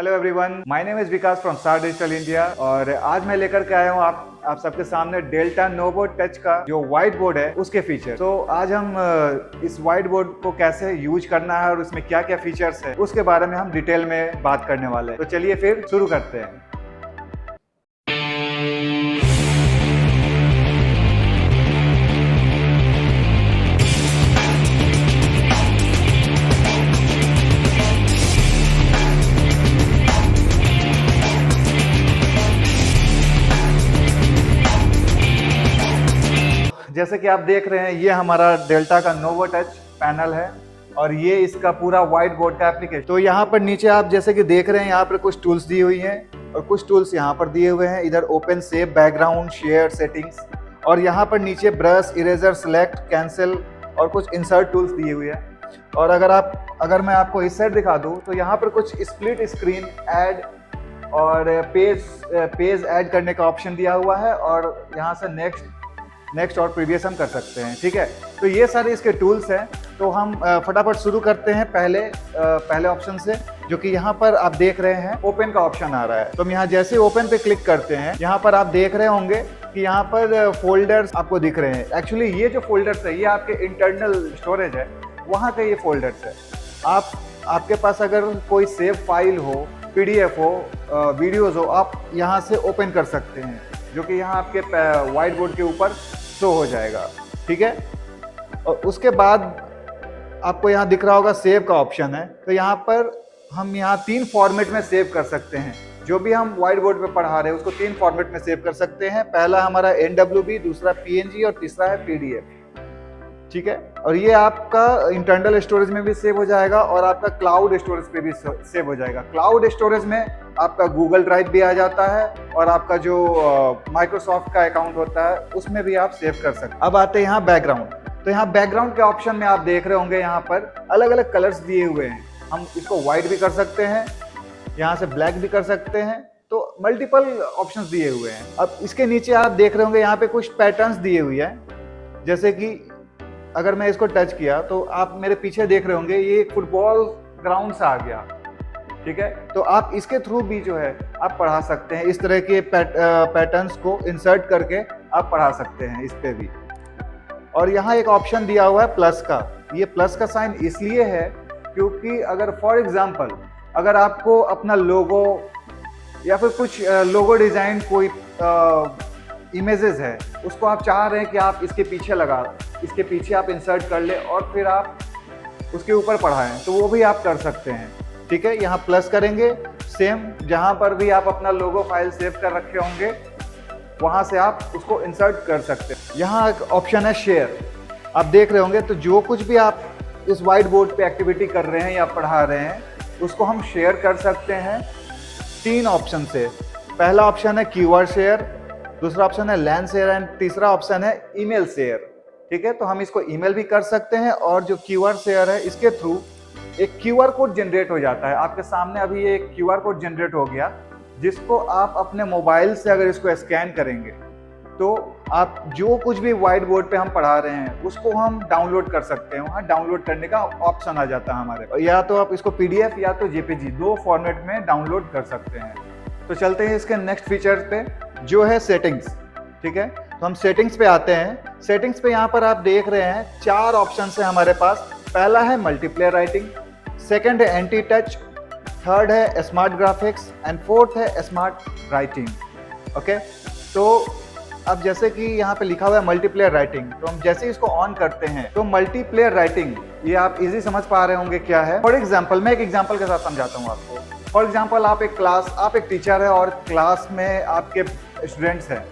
Hello everyone, my name is Vikas from star digital India और आज मैं लेकर के आया हूँ आप सबके सामने डेल्टा नोवो टच का जो व्हाइट बोर्ड है उसके फीचर। तो आज हम इस व्हाइट बोर्ड को कैसे यूज करना है और उसमें क्या क्या फीचर्स है उसके बारे में हम डिटेल में बात करने वाले हैं। तो चलिए फिर शुरू करते हैं। जैसे कि आप देख रहे हैं, ये हमारा डेल्टा का नोवो टच पैनल है और ये इसका पूरा व्हाइट बोर्ड का एप्लीकेशन। तो यहाँ पर नीचे आप जैसे कि देख रहे हैं, यहाँ पर कुछ टूल्स दी हुई हैं और कुछ टूल्स यहाँ पर दिए हुए हैं। इधर open, save, background, share, settings और यहाँ पर नीचे ब्रश, इरेजर, सेलेक्ट, कैंसिल और कुछ इंसर्ट टूल्स दिए हुए हैं। और अगर मैं आपको इस साइड दिखा दूँ तो यहाँ पर कुछ स्प्लिट स्क्रीन, ऐड और पेज ऐड करने का ऑप्शन दिया हुआ है और यहाँ से नेक्स्ट और प्रीवियस हम कर सकते हैं। ठीक है, तो ये सारे इसके टूल्स हैं। तो हम फटाफट शुरू करते हैं पहले ऑप्शन से, जो कि यहाँ पर आप देख रहे हैं ओपन का ऑप्शन आ रहा है। तो हम यहाँ जैसे ओपन पे क्लिक करते हैं, यहाँ पर आप देख रहे होंगे कि यहाँ पर फोल्डर्स आपको दिख रहे हैं। एक्चुअली ये जो फोल्डर्स है ये आपके इंटरनल स्टोरेज है, वहाँ का ये फोल्डर्स है। आपके पास अगर कोई सेव फाइल हो, PDF हो, वीडियोज हो, आप यहाँ से ओपन कर सकते हैं, जो कि यहाँ आपके व्हाइट बोर्ड के ऊपर शो हो जाएगा। ठीक है, और उसके बाद आपको यहाँ दिख रहा होगा सेव का ऑप्शन है। तो यहाँ पर हम यहाँ 3 फॉर्मेट में सेव कर सकते हैं। जो भी हम व्हाइट बोर्ड पे पढ़ा रहे हैं उसको 3 फॉर्मेट में सेव कर सकते हैं। पहला हमारा NWB, दूसरा PNG और तीसरा है PDF। ठीक है, और ये आपका इंटरनल स्टोरेज में भी सेव हो जाएगा और आपका क्लाउड स्टोरेज पे भी सेव हो जाएगा। क्लाउड स्टोरेज में आपका गूगल ड्राइव भी आ जाता है और आपका जो माइक्रोसॉफ्ट का अकाउंट होता है उसमें भी आप सेव कर सकते हैं। अब आते हैं यहाँ बैकग्राउंड। तो यहाँ बैकग्राउंड के ऑप्शन में आप देख रहे होंगे, यहाँ पर अलग अलग कलर्स दिए हुए हैं। हम इसको व्हाइट भी कर सकते हैं, यहाँ से ब्लैक भी कर सकते हैं। तो मल्टीपल ऑप्शंस दिए हुए हैं। अब इसके नीचे आप देख रहे होंगे यहाँ पे कुछ पैटर्न्स दिए हुए हैं। जैसे कि अगर मैं इसको टच किया तो आप मेरे पीछे देख रहे होंगे ये फुटबॉल ग्राउंड सा आ गया। ठीक है, तो आप इसके थ्रू भी जो है आप पढ़ा सकते हैं। इस तरह के पैटर्न्स को इंसर्ट करके आप पढ़ा सकते हैं इस पे भी। और यहाँ एक ऑप्शन दिया हुआ है प्लस का। ये प्लस का साइन इसलिए है क्योंकि अगर फॉर एग्जांपल अगर आपको अपना लोगो या फिर कुछ लोगो डिजाइन कोई इमेजेस है, उसको आप चाह रहे हैं कि आप इसके पीछे आप इंसर्ट कर ले और फिर आप उसके ऊपर पढ़ाएं, तो वो भी आप कर सकते हैं। ठीक है, यहाँ प्लस करेंगे, सेम जहाँ पर भी आप अपना लोगो फाइल सेव कर रखे होंगे वहाँ से आप उसको इंसर्ट कर सकते हैं। यहाँ एक ऑप्शन है शेयर, आप देख रहे होंगे। तो जो कुछ भी आप इस व्हाइट बोर्ड पे एक्टिविटी कर रहे हैं या पढ़ा रहे हैं उसको हम शेयर कर सकते हैं 3 ऑप्शन से। पहला ऑप्शन है कीवर्ड शेयर, दूसरा ऑप्शन है लैन शेयर एंड तीसरा ऑप्शन है ईमेल शेयर। ठीक है, तो हम इसको ईमेल भी कर सकते हैं और जो कीवर्ड शेयर है इसके थ्रू एक QR कोड जनरेट हो जाता है। आपके सामने अभी ये एक QR कोड जनरेट हो गया, जिसको आप अपने मोबाइल से अगर इसको स्कैन करेंगे तो आप जो कुछ भी व्हाइट बोर्ड पे हम पढ़ा रहे हैं उसको हम डाउनलोड कर सकते हैं। वहाँ डाउनलोड करने का ऑप्शन आ जाता है हमारे, या तो आप इसको PDF या तो JPG 2 फॉर्मेट में डाउनलोड कर सकते हैं। तो चलते हैं इसके नेक्स्ट फीचर पे, जो है सेटिंग्स। ठीक है, तो हम सेटिंग्स पे आते हैं। सेटिंग्स पे यहाँ पर आप देख रहे हैं 4 ऑप्शन है हमारे पास। पहला है मल्टीप्लेयर राइटिंग, सेकंड है एंटी टच, थर्ड है स्मार्ट ग्राफिक्स एंड फोर्थ है स्मार्ट राइटिंग। ओके, तो अब जैसे कि यहाँ पे लिखा हुआ है मल्टीप्लेयर राइटिंग, तो हम जैसे इसको ऑन करते हैं तो मल्टीप्लेयर राइटिंग ये आप इजी समझ पा रहे होंगे क्या है। फॉर एग्जाम्पल मैं एक एग्जाम्पल के साथ समझाता हूँ आपको। फॉर एग्जाम्पल आप एक टीचर है और क्लास में आपके स्टूडेंट्स हैं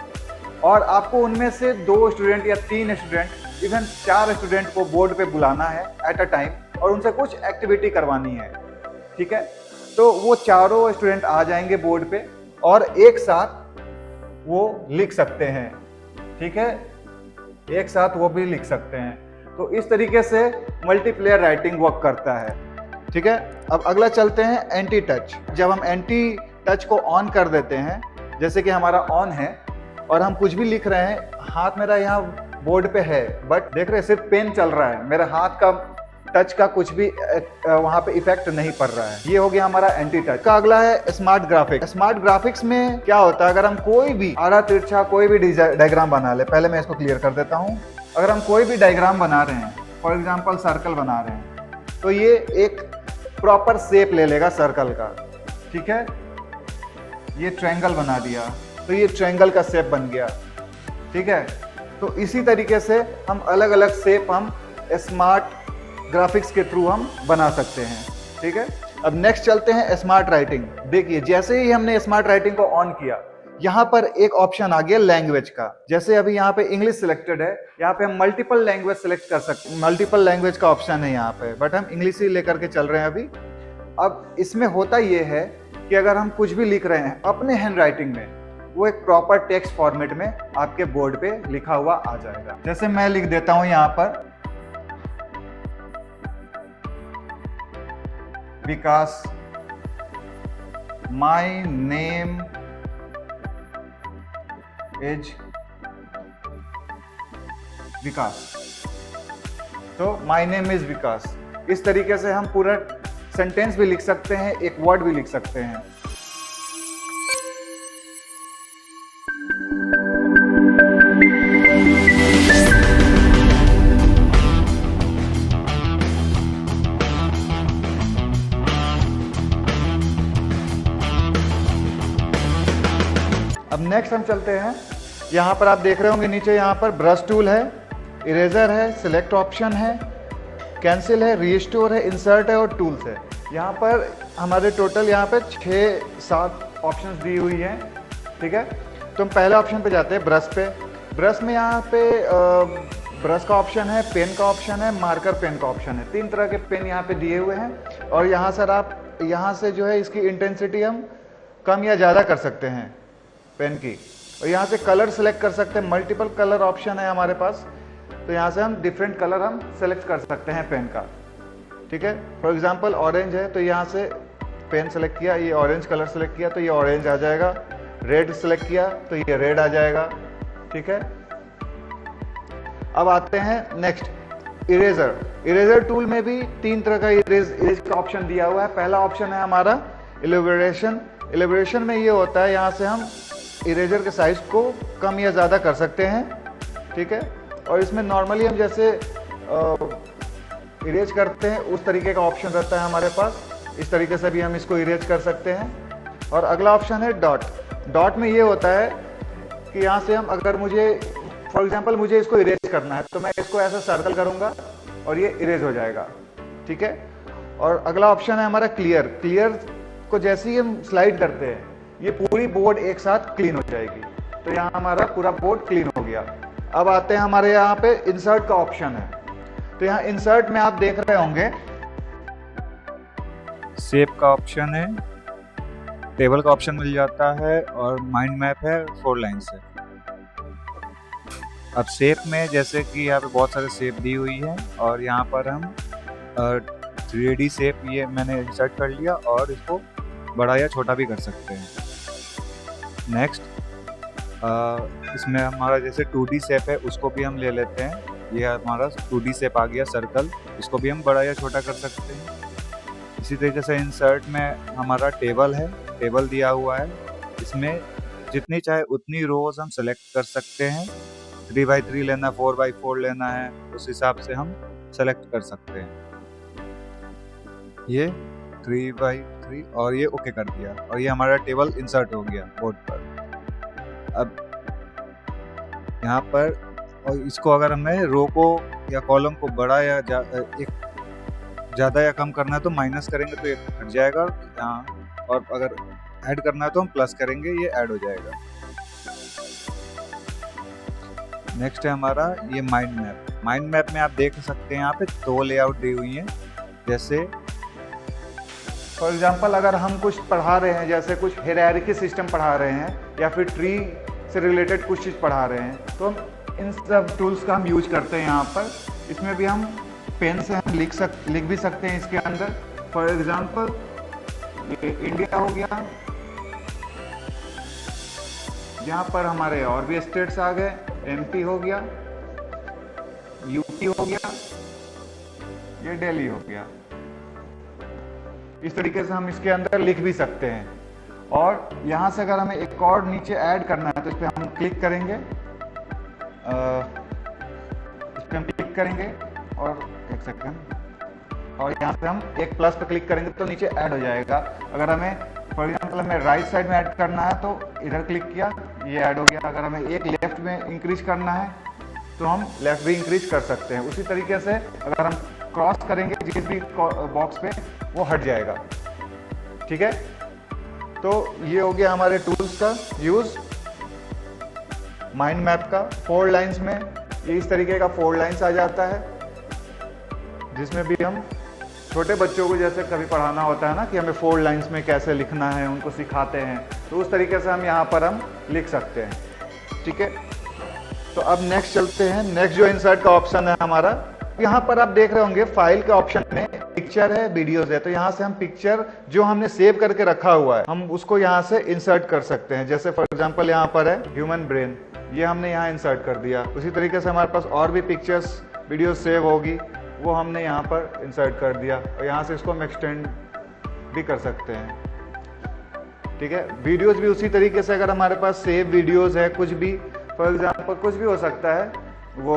और आपको उनमें से 2 स्टूडेंट या 3 स्टूडेंट, इवन 4 स्टूडेंट को बोर्ड पे बुलाना है एट अ टाइम और उनसे कुछ एक्टिविटी करवानी है। ठीक है, तो वो चारों स्टूडेंट आ जाएंगे बोर्ड पे और एक साथ वो लिख सकते हैं। ठीक है, एक साथ वो भी लिख सकते हैं। तो इस तरीके से मल्टीप्लेयर राइटिंग वर्क करता है। ठीक है, अब अगला चलते हैं एंटी टच। जब हम एंटी टच को ऑन कर देते हैं, जैसे कि हमारा ऑन है और हम कुछ भी लिख रहे हैं, हाथ मेरा यहाँ बोर्ड पे है बट देख रहे हैं सिर्फ पेन चल रहा है, मेरे हाथ का टच का कुछ भी वहां पे इफेक्ट नहीं पड़ रहा है। ये हो गया हमारा एंटी टच का। अगला है स्मार्ट ग्राफिक्स। स्मार्ट ग्राफिक्स में क्या होता है, अगर हम कोई भी आड़ा तिरछा कोई भी डायग्राम बना ले, पहले मैं इसको क्लियर कर देता हूँ। अगर हम कोई भी डायग्राम बना रहे हैं, फॉर एग्जाम्पल सर्कल बना रहे हैं, तो ये एक प्रॉपर शेप ले लेगा सर्कल का, ठीक है। ये ट्रायंगल बना दिया तो ये ट्रायंगल का शेप बन गया, ठीक है। तो इसी तरीके से हम अलग अलग शेप हम स्मार्ट ग्राफिक्स के थ्रू हम बना सकते हैं, ठीक है। अब नेक्स्ट चलते हैं स्मार्ट राइटिंग। देखिए जैसे ही हमने स्मार्ट राइटिंग को ऑन किया, यहाँ पर एक ऑप्शन आ गया लैंग्वेज का। जैसे अभी यहाँ पे इंग्लिश सिलेक्टेड है, यहाँ पे हम मल्टीपल लैंग्वेज सिलेक्ट कर सकते हैं। मल्टीपल लैंग्वेज का ऑप्शन है यहाँ पे, बट हम इंग्लिश ही लेकर के चल रहे हैं अभी। अब इसमें होता ये है कि अगर हम कुछ भी लिख रहे हैं अपने हैंड राइटिंग में, वो एक प्रॉपर टेक्स्ट फॉर्मेट में आपके बोर्ड पे लिखा हुआ आ जाएगा। जैसे मैं लिख देता हूं यहाँ पर विकास, माय नेम इज विकास, तो माय नेम इज विकास। इस तरीके से हम पूरा सेंटेंस भी लिख सकते हैं, एक वर्ड भी लिख सकते हैं। अब नेक्स्ट हम चलते हैं, यहाँ पर आप देख रहे होंगे नीचे यहाँ पर ब्रश टूल है, इरेजर है, सिलेक्ट ऑप्शन है, कैंसिल है, रीस्टोर है, इंसर्ट है और टूल्स है। यहाँ पर हमारे टोटल यहाँ पे 6-7 ऑप्शंस दी हुई हैं, ठीक है। तो हम पहले ऑप्शन पे जाते हैं, ब्रश पे। ब्रश में यहाँ पे ब्रश का ऑप्शन है, पेन का ऑप्शन है, मार्कर पेन का ऑप्शन है। 3 तरह के पेन यहाँ पे दिए हुए हैं और यहाँ सर आप यहाँ से जो है इसकी इंटेंसिटी हम कम या ज़्यादा कर सकते हैं पेन की। और यहाँ से कलर सेलेक्ट कर सकते हैं, मल्टीपल कलर ऑप्शन है हमारे पास, तो यहाँ से हम डिफरेंट कलर हम सेलेक्ट कर सकते हैं पेन का, ठीक है। फॉर एग्जांपल ऑरेंज है तो यहाँ से पेन सेलेक्ट किया, ये ऑरेंज कलर सेलेक्ट किया तो ये ऑरेंज आ जाएगा। रेड सेलेक्ट किया तो ये रेड आ जाएगा, ठीक है। अब आते हैं नेक्स्ट इरेजर। इरेजर टूल में भी 3 तरह का इरेज का ऑप्शन दिया हुआ है। पहला ऑप्शन है हमारा इलेबोरेशन। इलेबोरेशन में ये होता है, यहाँ से हम इरेजर के साइज को कम या ज़्यादा कर सकते हैं, ठीक है। और इसमें नॉर्मली हम जैसे इरेज करते हैं उस तरीके का ऑप्शन रहता है हमारे पास। इस तरीके से भी हम इसको इरेज कर सकते हैं। और अगला ऑप्शन है डॉट। डॉट में ये होता है कि यहाँ से हम अगर मुझे फॉर एग्जांपल मुझे इसको इरेज करना है तो मैं इसको ऐसा सर्कल करूँगा और ये इरेज हो जाएगा, ठीक है। और अगला ऑप्शन है हमारा क्लियर। क्लियर को जैसे ही हम स्लाइड करते हैं ये पूरी बोर्ड एक साथ क्लीन हो जाएगी, तो यहाँ हमारा पूरा बोर्ड क्लीन हो गया। अब आते हैं हमारे यहाँ पे इंसर्ट का ऑप्शन है। तो यहाँ इंसर्ट में आप देख रहे होंगे शेप का ऑप्शन है, टेबल का ऑप्शन मिल जाता है और माइंड मैप है, 4 लाइन से। अब शेप में जैसे कि यहाँ पे बहुत सारे शेप दी हुई है और यहाँ पर हम 3D शेप ये मैंने इंसर्ट कर लिया और इसको बड़ा या छोटा भी कर सकते हैं। नेक्स्ट इसमें हमारा जैसे 2D शेप है उसको भी हम ले लेते हैं। ये हमारा 2D शेप आ गया सर्कल, इसको भी हम बड़ा या छोटा कर सकते हैं। इसी तरीके से इंसर्ट में हमारा टेबल है, टेबल दिया हुआ है, इसमें जितनी चाहे उतनी रोज हम सेलेक्ट कर सकते हैं। 3x3 लेना, 4x4 लेना है, उस हिसाब से हम सेलेक्ट कर सकते हैं। ये 3x3 और ये ओके कर दिया और ये हमारा टेबल इंसर्ट हो गया बोर्ड पर। अब यहाँ पर और इसको अगर हमें रो को या कॉलम को बड़ा या ज़्यादा या कम करना है तो माइनस करेंगे तो ये हट जाएगा यहाँ, और अगर ऐड करना है तो हम प्लस करेंगे, ये ऐड हो जाएगा। नेक्स्ट है हमारा ये माइंड मैप। माइंड मैप में आप देख सकते हैं यहाँ पे 2 लेआउट दी हुई हैं। जैसे फॉर एग्जांपल अगर हम कुछ पढ़ा रहे हैं, जैसे कुछ हायरार्की सिस्टम पढ़ा रहे हैं या फिर ट्री से रिलेटेड कुछ चीज़ पढ़ा रहे हैं, तो हम इन सब टूल्स का हम यूज करते हैं यहाँ पर। इसमें भी हम पेन से हम लिख भी सकते हैं इसके अंदर। फॉर एग्जांपल ये इंडिया हो गया, यहाँ पर हमारे और भी स्टेट्स आ गए, MP हो गया, UP हो गया, ये डेली हो गया। इस तरीके से हम इसके अंदर लिख भी सकते हैं। और यहाँ से अगर हमें एक और नीचे ऐड करना है तो इस पर हम क्लिक करेंगे, इस पर हम क्लिक करेंगे और एक सेकंड, और यहाँ से हम एक प्लस पर क्लिक करेंगे तो नीचे ऐड हो जाएगा। अगर हमें फॉर एग्जाम्पल हमें राइट साइड में ऐड करना है तो इधर क्लिक किया, ये ऐड हो गया। अगर हमें एक लेफ्ट में इंक्रीज करना है तो हम लेफ्ट भी इंक्रीज कर सकते हैं। उसी तरीके से अगर हम क्रॉस करेंगे जिस भी बॉक्स पे, वो हट जाएगा। ठीक है, तो ये हो गया हमारे टूल्स का यूज माइंड मैप का। 4 लाइंस में ये इस तरीके का 4 लाइंस आ जाता है, जिसमें भी हम छोटे बच्चों को जैसे कभी पढ़ाना होता है ना कि हमें 4 लाइंस में कैसे लिखना है, उनको सिखाते हैं, तो उस तरीके से हम यहाँ पर हम लिख सकते हैं। ठीक है, तो अब नेक्स्ट चलते हैं। नेक्स्ट जो इंसर्ट का ऑप्शन है हमारा, यहाँ पर आप देख रहे होंगे फाइल के ऑप्शन में पिक्चर है, वीडियोस है। तो यहाँ से हम पिक्चर जो हमने सेव करके रखा हुआ है, हम उसको यहाँ से इंसर्ट कर सकते हैं। जैसे फॉर एग्जांपल यहाँ पर है ह्यूमन ब्रेन, ये हमने यहाँ इंसर्ट कर दिया। उसी तरीके से हमारे पास और भी पिक्चर्स वीडियो सेव होगी, वो हमने यहाँ पर इंसर्ट कर दिया, और यहाँ से इसको हम एक्सटेंड भी कर सकते हैं। ठीक है, वीडियोस भी उसी तरीके से, अगर हमारे पास सेव वीडियोस है, कुछ भी फॉर एग्जांपल कुछ भी हो सकता है, वो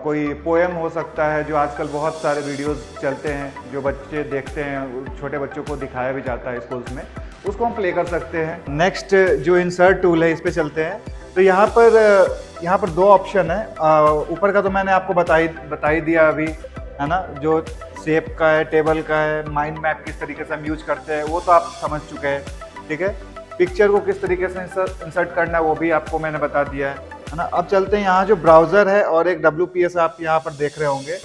कोई पोएम हो सकता है, जो आजकल बहुत सारे वीडियोस चलते हैं जो बच्चे देखते हैं, छोटे बच्चों को दिखाया भी जाता है स्कूल्स में, उसको हम प्ले कर सकते हैं। नेक्स्ट जो इंसर्ट टूल है, इस पे चलते हैं। तो यहाँ पर 2 ऑप्शन है। ऊपर का तो मैंने आपको बता ही दिया अभी, है ना, जो शेप का है, टेबल का है, माइंड मैप किस तरीके से हम यूज करते हैं वो तो आप समझ चुके हैं। ठीक है, पिक्चर को किस तरीके से इंसर्ट करना है वो भी आपको मैंने बता दिया है ना। अब चलते हैं, यहाँ जो ब्राउज़र है और एक WPS आप यहाँ पर देख रहे होंगे,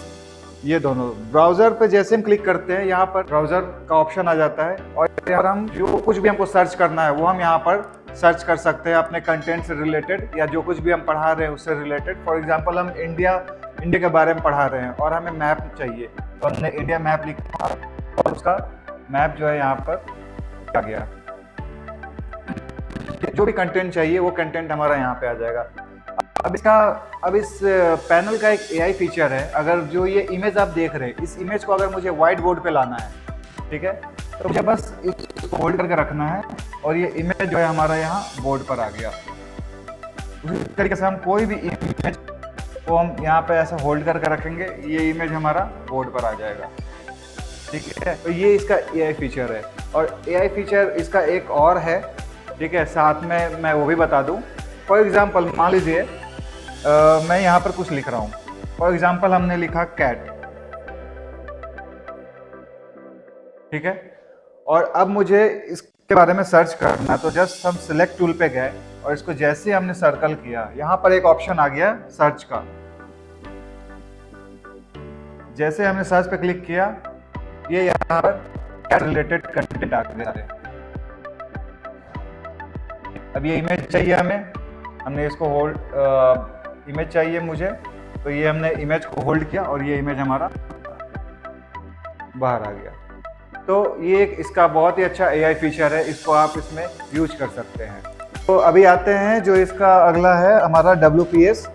ये दोनों। ब्राउज़र पे जैसे हम क्लिक करते हैं, यहाँ पर ब्राउज़र का ऑप्शन आ जाता है, और यहाँ पर हम जो कुछ भी हमको सर्च करना है वो हम यहाँ पर सर्च कर सकते हैं, अपने कंटेंट से रिलेटेड या जो कुछ भी हम पढ़ा रहे हैं उससे रिलेटेड। फॉर एग्जाम्पल हम इंडिया के बारे में पढ़ा रहे हैं और हमें मैप चाहिए, तो हमने इंडिया मैप लिखा और उसका मैप जो है यहाँ पर आ गया। जो भी कंटेंट चाहिए वो कंटेंट हमारा यहाँ पे आ जाएगा। अब इस पैनल का एक AI फीचर है। अगर जो ये इमेज आप देख रहे हैं, इस इमेज को अगर मुझे व्हाइट बोर्ड पे लाना है, ठीक है, तो मुझे बस इसको होल्ड करके रखना है और ये इमेज जो है हमारा यहाँ बोर्ड पर आ गया। उसी तरीके से हम कोई भी इमेज को हम यहाँ पे ऐसा होल्ड करके रखेंगे, ये इमेज हमारा बोर्ड पर आ जाएगा। ठीक है, तो ये इसका AI फीचर है। और AI फीचर इसका एक और है, ठीक है, साथ में मैं वो भी बता दूं। फॉर एग्जांपल मान लीजिए मैं यहाँ पर कुछ लिख रहा हूँ। फॉर एग्जांपल हमने लिखा कैट, ठीक है, और अब मुझे इसके बारे में सर्च करना, तो जस्ट हम सिलेक्ट टूल पे गए और इसको जैसे हमने सर्कल किया, यहाँ पर एक ऑप्शन आ गया सर्च का। जैसे हमने सर्च पे क्लिक किया, ये यहाँ पर कैट रिलेटेड कंटेंट आ गया। अब ये इमेज चाहिए हमने इसको होल्ड, इमेज चाहिए मुझे, तो ये हमने इमेज को होल्ड किया और ये इमेज हमारा बाहर आ गया। तो ये एक इसका बहुत ही अच्छा AI फीचर है, इसको आप इसमें यूज कर सकते हैं। तो अभी आते हैं जो इसका अगला है हमारा WPS।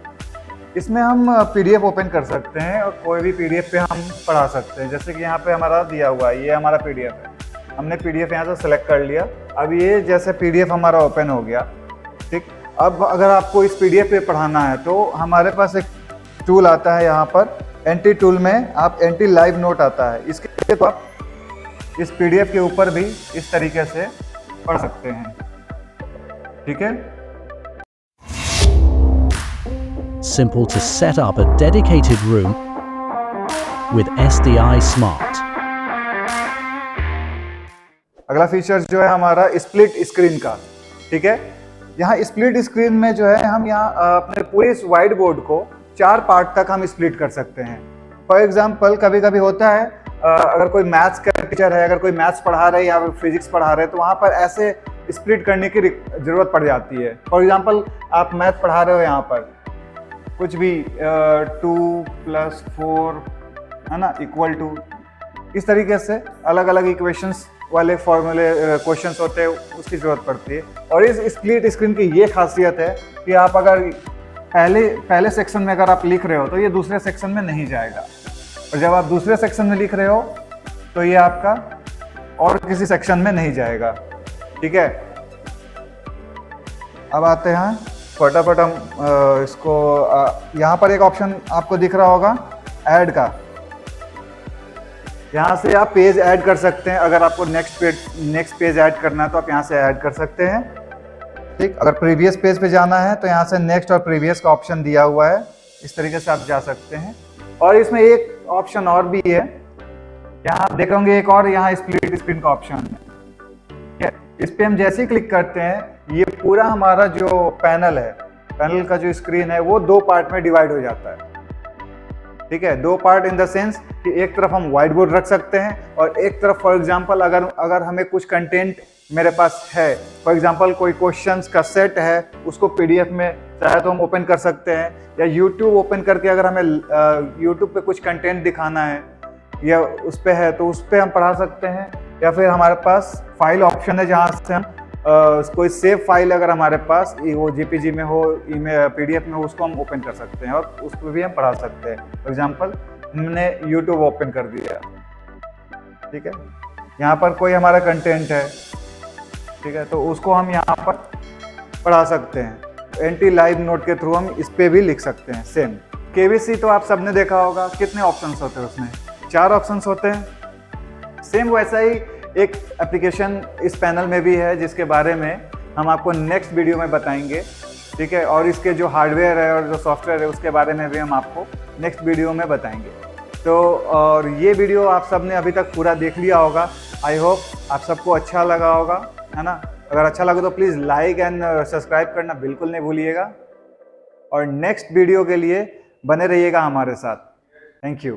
इसमें हम PDF ओपन कर सकते हैं और कोई भी PDF पे हम पढ़ा सकते हैं। जैसे कि यहाँ पे हमारा दिया हुआ है, ये हमारा PDF है, हमने PDF यहाँ से सेलेक्ट कर लिया। अब ये जैसे PDF हमारा ओपन हो गया, ठीक। अब अगर आपको इस PDF पे पढ़ाना है तो हमारे पास एक टूल आता है यहाँ पर, एंटी टूल में आप एंटी लाइव नोट आता है, इसके तो आप इस PDF के ऊपर भी इस तरीके से पढ़ सकते हैं। ठीक है, Simple to set up a dedicated room with SDI Smart. अगला फीचर जो है हमारा स्प्लिट स्क्रीन का, ठीक है। यहाँ स्प्लिट स्क्रीन में जो है हम यहाँ अपने पूरे इस व्हाइट बोर्ड को 4 पार्ट तक हम स्प्लिट कर सकते हैं। फॉर एग्जांपल कभी कभी होता है अगर कोई मैथ्स का टीचर है, अगर कोई मैथ्स पढ़ा रहे हैं या फिजिक्स पढ़ा रहे हैं, तो वहाँ पर ऐसे स्प्लिट करने की ज़रूरत पड़ जाती है। फॉर एग्जांपल आप मैथ पढ़ा रहे हो, यहाँ पर कुछ भी 2 + 4 है ना = 2, इस तरीके से अलग अलग इक्वेशंस वाले फॉर्मूले क्वेश्चंस होते हैं, उसकी ज़रूरत पड़ती है। और इस स्प्लिट स्क्रीन की ये खासियत है कि आप अगर पहले सेक्शन में अगर आप लिख रहे हो तो ये दूसरे सेक्शन में नहीं जाएगा। और जब आप दूसरे सेक्शन में लिख रहे हो तो ये आपका और किसी सेक्शन में नहीं जाएगा। ठीक है, अब आते हैं फटाफट हम इसको यहाँ पर एक ऑप्शन आपको दिख रहा होगा ऐड का। यहाँ से आप पेज ऐड कर सकते हैं। अगर आपको नेक्स्ट पेज ऐड करना है तो आप यहाँ से ऐड कर सकते हैं। ठीक, अगर प्रीवियस पेज पे जाना है तो यहाँ से नेक्स्ट और प्रीवियस का ऑप्शन दिया हुआ है, इस तरीके से आप जा सकते हैं। और इसमें एक ऑप्शन और भी है, यहाँ आप देख होंगे एक और यहाँ स्प्लिट स्क्रीन का ऑप्शन है। इस पे हम जैसे ही क्लिक करते हैं ये पूरा हमारा जो पैनल है, पैनल का जो स्क्रीन है वो दो पार्ट में डिवाइड हो जाता है। ठीक है, दो पार्ट इन द सेंस कि एक तरफ हम व्हाइट बोर्ड रख सकते हैं और एक तरफ फॉर एग्जांपल अगर हमें कुछ कंटेंट मेरे पास है, फॉर एग्जांपल कोई क्वेश्चंस का सेट है, उसको पीडीएफ में चाहे तो हम ओपन कर सकते हैं, या यूट्यूब ओपन करके अगर हमें यूट्यूब पे कुछ कंटेंट दिखाना है या उस पे है तो उस पे हम पढ़ा सकते हैं। या फिर हमारे पास फाइल ऑप्शन है जहाँ से हम कोई सेव फाइल अगर हमारे पास वो जेपीजी में हो, पीडीएफ में हो, उसको हम ओपन कर सकते हैं और उस पर भी हम पढ़ा सकते हैं। फॉर एग्जांपल हमने यूट्यूब ओपन कर दिया, ठीक है, यहाँ पर कोई हमारा कंटेंट है, ठीक है, तो उसको हम यहाँ पर पढ़ा सकते हैं। एंटी लाइव नोट के थ्रू हम इस पे भी लिख सकते हैं। सेम केबीसी तो आप सबने देखा होगा, कितने ऑप्शंस होते हैं उसमें, 4 ऑप्शंस होते हैं। सेम वैसा ही एक एप्लीकेशन इस पैनल में भी है जिसके बारे में हम आपको नेक्स्ट वीडियो में बताएंगे। ठीक है, और इसके जो हार्डवेयर है और जो सॉफ्टवेयर है उसके बारे में भी हम आपको नेक्स्ट वीडियो में बताएंगे। तो और ये वीडियो आप सब ने अभी तक पूरा देख लिया होगा। आई होप आप सबको अच्छा लगा होगा, है ना। अगर अच्छा लगे तो प्लीज़ लाइक एंड सब्सक्राइब करना बिल्कुल नहीं भूलिएगा और नेक्स्ट वीडियो के लिए बने रहिएगा हमारे साथ। Thank you.